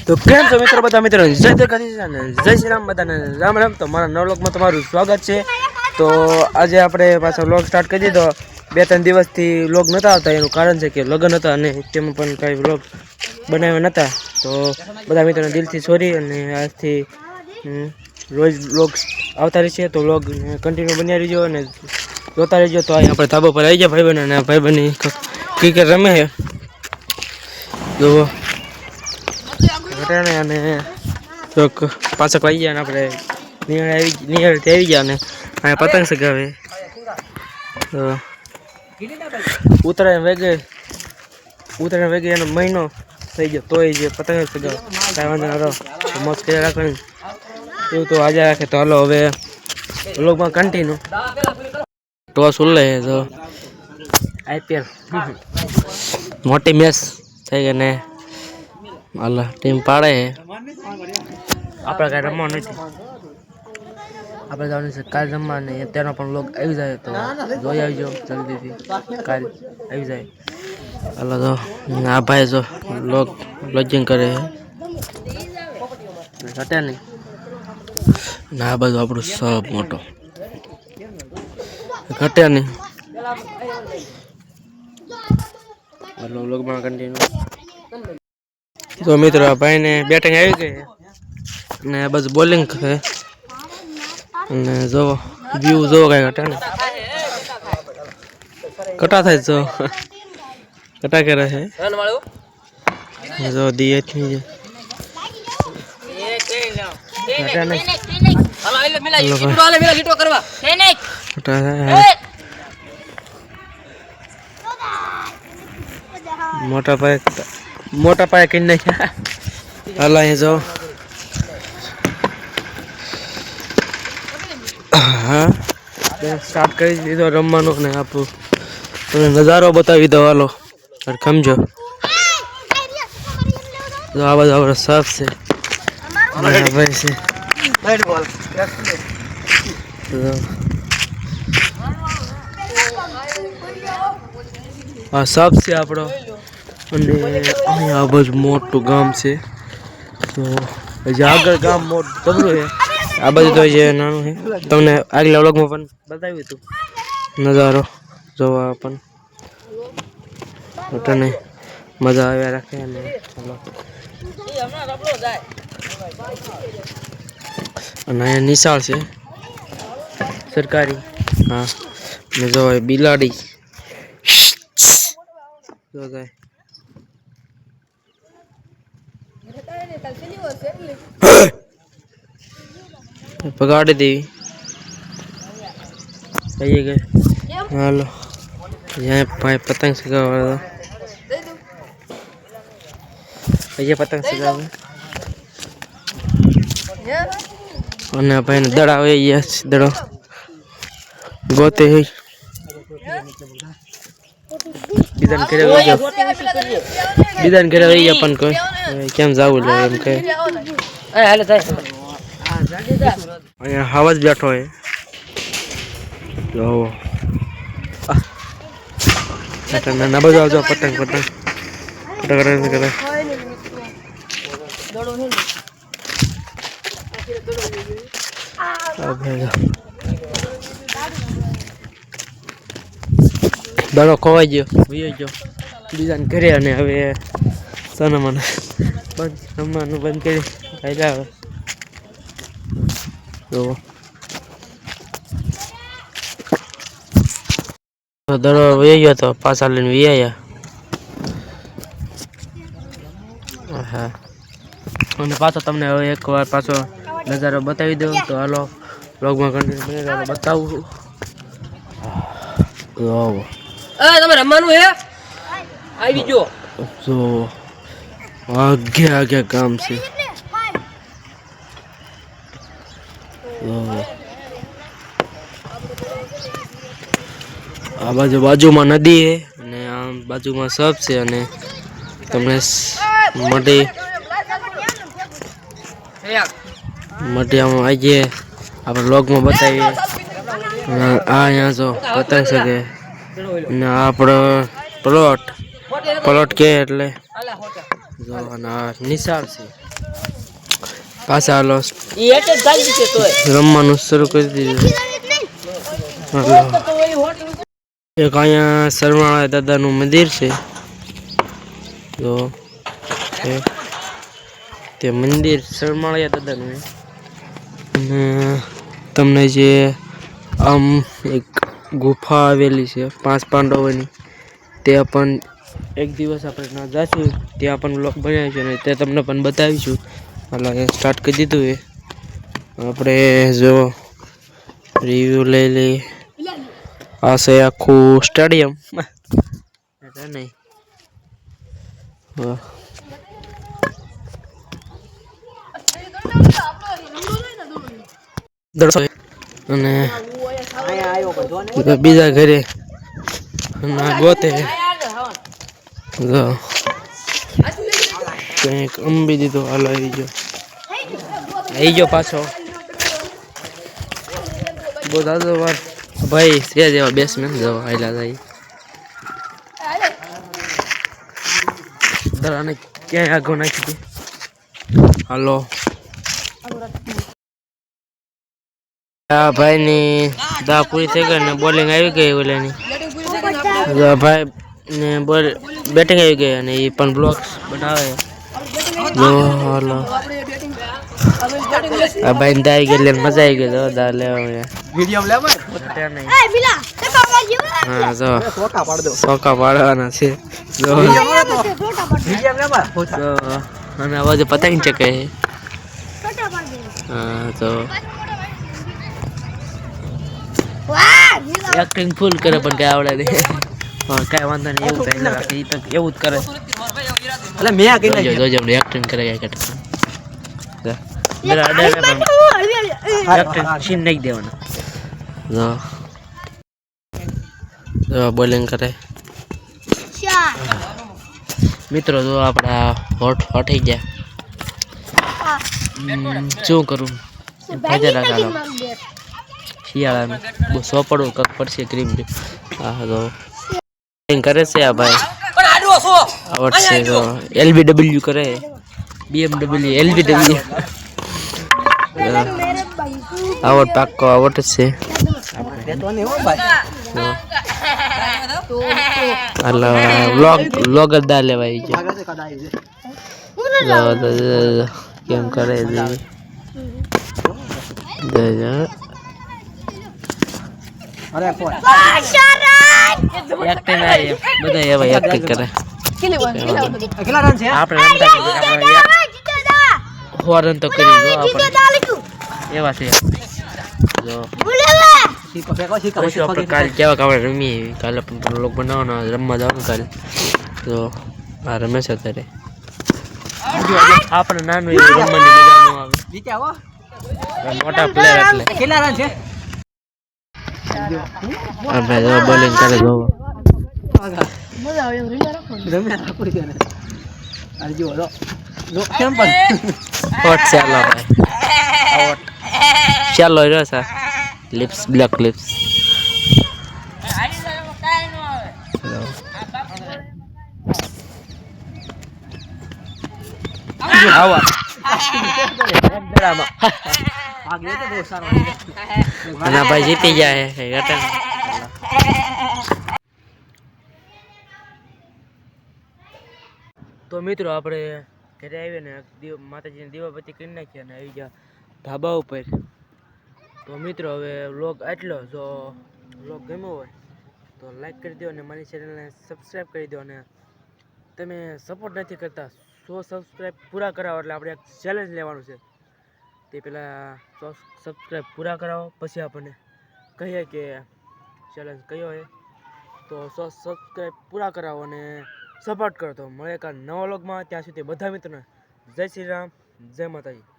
તો કેમ છો મિત્રો બધા મિત્રો જય દ્વારકાધીશ અને જય શ્રી રામ બધાને રામ રામ। તો મારા નવ લોકમાં તમારું સ્વાગત છે। તો આજે આપણે પાછો વ્લોગ સ્ટાર્ટ કરી દીધો। 2-3 દિવસથી વ્લોગ નહોતા આવતા, એનું કારણ છે કે લગ્ન હતા અને તેમાં પણ કાંઈ વ્લોગ બનાવ્યા નહોતા। તો બધા મિત્રોને દિલથી સોરી અને આજથી રોજ વ્લોગ આવતા રહેશે। તો વ્લોગ કન્ટિન્યુ બન્યા રહીજો અને જોતા રહેજો। તો અહીં આપણે ધાબા પર આવી ગયા ભાઈબંધ અને ભાઈબંધની ક્રિકેટ રમે છે જો અને પાછા આવી ગયા ને આપણે નિહાળથી આવી ગયા ને અહીંયા પતંગ ચગાવે। ઉત્તરાયણ વેગે એનો મહિનો થઈ ગયો તોય જે પતંગ ચગાવે કાંઈ વાંધો ના રહો, મોજ કર્યા રાખવાની એવું તો આજે રાખે। તો હાલો હવે વ્લોગમાં કન્ટિન્યુ। ટોસ ઉલ્લે તો IPL મોટી મેચ થઈ ગઈ ને અલ્લાહ ટીમ પાડે છે। આપણે કાંઈ રમવાનું નથી, આપણે જવાનું છે કાલ રમવા ને તેનો પણ લોક આવી જાય તો જોઈ આવજો જલ્દીથી, કાલ આવી જાય। હાલો તો આ ભાઈ જો લોજિંગ કરે છે ઘટે નહીં ને આ બધું આપણું સબ મોટો ઘટે નહીં। હાલો વ્લોગમાં કન્ટિન્યુ। તો મિત્રો આ ભાઈને બેટિંગ આવી ગઈ ને બસ બોલિંગ છે અને જો વ્યૂ જો કઈ ઘટા ને કટા થાય જો કટા કરે છે જો દીએ થી મોટા પાયે કઈ નાખ્યા। હાલ અહીં જો હા સ્ટાર્ટ કરી દીધો રમવાનું ને આપણું તમને નજારો બતાવી દો હાલો સમજો। જો આ બધું આપણો સાફ છે ભાઈ છે આ સાફ છે આપણો અને અહીંયા બહુ મોટું ગામ છે। તો હજી આગળ ગામ મોટું જબરું છે, આ બધું તો જે નાનું છે તમને આગલા વ્લોગમાં પણ બતાવ્યું હતું નજારો જોવા પણ તને મજા આવ્યા રાખે। અને અહીંયા નિશાળ છે સરકારી, હા ને જો બિલાડી પગાડી દેવી કહીએ કે હાલો यहाँ भाई पतंग चगावा ये पतंग चगावे અને ભાઈ ને દડાવે યસ દડો ગોતે હે બીજાન કરે વઈ પણ કોઈ કેમ જાવું લે એમ કે હાલે થાય અહીંયા હાવજ બેઠો હે જો ના બધું આવજો પતંગ કરે દડો ખોવાઈ ગયો બીજાને ઘરે અને હવે સનમાન બંધ રમવાનું બંધ કરી આવે તો દડો વહી ગયો તો પાછા લઈને વી આવ્યા। હા અને પાછો તમને હવે એક વાર પાછો નજારો બતાવી દઉં તો હાલો વ્લોગમાં કન્ટિન્યુ બતાવું। તમે રમવાનું હે આવી ગયો જો આગે કામ છે આ બાજુમાં નદી છે અને આમ બાજુમાં સબ છે અને તમને મઢી આમ આવીએ આપણે વ્લોગમાં બતાવીએ। આ અહીંયા જો પતંગ શકે ને આપણો પ્લોટ કે એટલે જો અને આ નિશાળ છે પાછા હાલો રમવાનું શરૂ કરી દીધું એક અહીંયા સરવાળા દાદાનું મંદિર છે તો તે મંદિર સરમાળિયા દાદાનું અને તમને જે આમ એક ગુફા આવેલી છે 5 પાંડવોની તે પણ એક દિવસ આપણે ના જઈશું ત્યાં પણ બ્લોગ બનાવીશું અને તે તમને પણ બતાવીશું હાલ સ્ટાર્ટ કરી દીધું એ આપણે જો રિવ્યુ લઈ લઈએ આ છે આખું સ્ટેડિયમ નહીં અને બીજા ઘરે ગોતે કંઈક અંબી દીધો હાલ આવી ગયો પાછો બહુ દાદો વાર ભાઈ છે જેવા બેસમેન જવા હાઈલા જાય દરાને ક્યાંય આગળ નાખી દે હાલો આ ભાઈની દા પૂરી થઈ ગઈ ને બોલિંગ આવી ગઈ ઓલાની ભાઈ ને બોલ બેટિંગ આવી ગઈ અને એ પણ બ્લોક્સ બનાવે જો હાલો આ ભાઈ દા આવી ગઈ એટલે મજા આવી ગઈ જો દા લેવા વિડિયો લેવા હા જો સોકા પાડવાના છે જો અને આવાજ પતંગ ચકે હા તો એક્ટિંગ ફૂલ કરે પણ કઈ આવડે નહીં કઈ વાંધો નહીં એવું થાય એ તો એવું જ કરે એટલે મેં કઈ જોજો એક્ટિંગ કરે કઈ કટ એક્ટિંગ સીન નહીં દેવાના જો બોલિંગ કરે મિત્રો જો આપણા હોટ થઈ ગયા શું કરું ફાયદા રાખા શિયાળાનું બહુ સોપડવું કક પડશે ક્રીમ હા તો કરે છે આ ભાઈ આવડશે તો LBW કરે BMW LBW આવડ પાક્કો આવડ છે વ્લોગ જ દા લેવાય કેમ કરે બધા એવા એક્ટિંગ કરે હોરન તો કરી દો એવા છે કાલે કેવા કાવડે રમીએ કાલે પણ લોક બનાવવાનો રમવા જવાનું કાલે તો આ રમે છે અત્યારે આપણે નાનું એવું રમવાની મજા ન આવે મોટા પ્લેયર એટલે કેટલા રન છે આપણે જો બોલિંગ કરે જો મજા આવે રમ્યા રાખો છે ને આ જો કેમ પણ હોટ ચાલો ભાઈ હોટ ચાલો રહ્યો છે લિપ્સ બ્લેક લિપ્સ આવા અને ભાઈ જીતી જાય તો મિત્રો આપણે ઘરે આવીએ ને માતાજીને દીવાબત્તી કરી નાખીએ અને આવી ગયા ધાબા ઉપર તો મિત્રો હવે વ્લોગ આટલો જો વ્લોગ ગમ્યો હોય તો લાઈક કરી દો અને મારી ચેનલને સબસ્ક્રાઈબ કરી દો અને તમે સપોર્ટ નથી કરતા 100 સબસ્ક્રાઈબ પૂરા કરાવો એટલે આપણે એક ચેલેન્જ લેવાનું છે તે પહેલાં 100 સબસ્ક્રાઈબ પૂરા કરાવો પછી આપણને કહીએ કે ચેલેન્જ કયો હોય તો 100 સબસ્ક્રાઈબ પૂરા કરાવો અને સપોર્ટ કરો તો મળે કાં નવા વ્લોગમાં ત્યાં સુધી બધા મિત્રોને જય શ્રી રામ જય માતાજી.